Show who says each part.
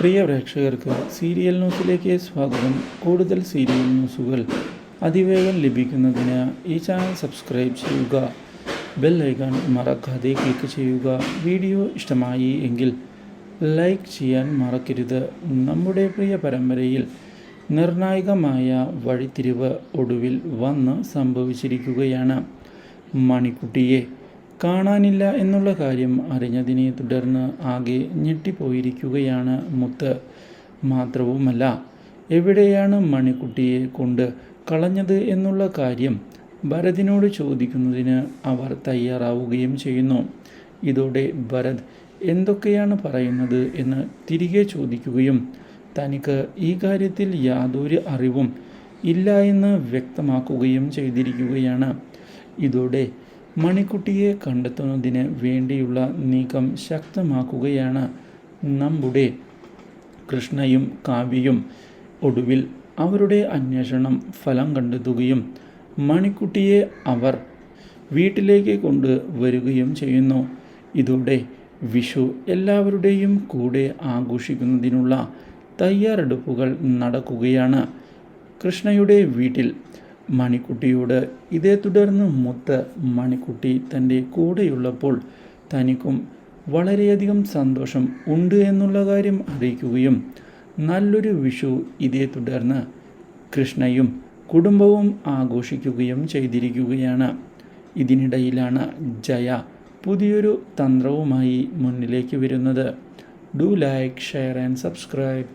Speaker 1: പ്രിയ പ്രേക്ഷകർക്ക് സീരിയൽ ന്യൂസിലേക്ക് സ്വാഗതം. കൂടുതൽ സീരിയൽ ന്യൂസുകൾ അതിവേഗം ലഭിക്കുന്നതിന് ഈ ചാനൽ സബ്സ്ക്രൈബ് ചെയ്യുക. ബെൽ ഐക്കൺ മറക്കാതെ ക്ലിക്ക് ചെയ്യുക. വീഡിയോ ഇഷ്ടമായി എങ്കിൽ ലൈക്ക് ചെയ്യാൻ മറക്കരുത്. നമ്മുടെ പ്രിയ പരമ്പരയിൽ നിർണായകമായ വഴിത്തിരിവ് ഒടുവിൽ വന്ന് സംഭവിച്ചിരിക്കുകയാണ്. മണിക്കുട്ടിയെ കാണാനില്ല എന്നുള്ള കാര്യം അറിഞ്ഞതിനെ തുടർന്ന് ആകെ ഞെട്ടിപ്പോയിരിക്കുകയാണ് മുത്ത്. മാത്രവുമല്ല, എവിടെയാണ് മണിക്കുട്ടിയെ കൊണ്ട് കളഞ്ഞത് എന്നുള്ള കാര്യം ഭരതിനോട് ചോദിക്കുന്നതിന് അവർ തയ്യാറാവുകയും ചെയ്യുന്നു. ഇതോടെ ഭരത് എന്തൊക്കെയാണ് പറയുന്നത് എന്ന് തിരികെ ചോദിക്കുകയും തനിക്ക് ഈ കാര്യത്തിൽ യാതൊരു അറിവും ഇല്ല എന്ന് വ്യക്തമാക്കുകയും ചെയ്തിരിക്കുകയാണ്. ഇതോടെ മണിക്കുട്ടിയെ കണ്ടെത്തുന്നതിന് വേണ്ടിയുള്ള നീക്കം ശക്തമാക്കുകയാണ് നമ്മുടെ കൃഷ്ണയും കാവ്യയും. ഒടുവിൽ അവരുടെ അന്വേഷണം ഫലം കണ്ടെത്തുകയും മണിക്കുട്ടിയെ അവർ വീട്ടിലേക്ക് കൊണ്ടുവരികയും ചെയ്യുന്നു. ഇതോടെ വിഷു എല്ലാവരുടെയും കൂടെ ആഘോഷിക്കുന്നതിനുള്ള തയ്യാറെടുപ്പുകൾ നടക്കുകയാണ് കൃഷ്ണയുടെ വീട്ടിൽ. മണിക്കുട്ടിയോട് ഇതേ തുടർന്ന് മുത്ത് മണിക്കുട്ടി തൻ്റെ കൂടെയുള്ളപ്പോൾ തനിക്കും വളരെയധികം സന്തോഷം ഉണ്ട് എന്നുള്ള കാര്യം അറിയിക്കുകയും നല്ലൊരു വിഷു ഇതേ തുടർന്ന് കൃഷ്ണയും കുടുംബവും ആഘോഷിക്കുകയും ചെയ്തിരിക്കുകയാണ്. ഇതിനിടയിലാണ് ജയ പുതിയൊരു തന്ത്രവുമായി മുന്നിലേക്ക് വരുന്നത്. Do like, share and subscribe.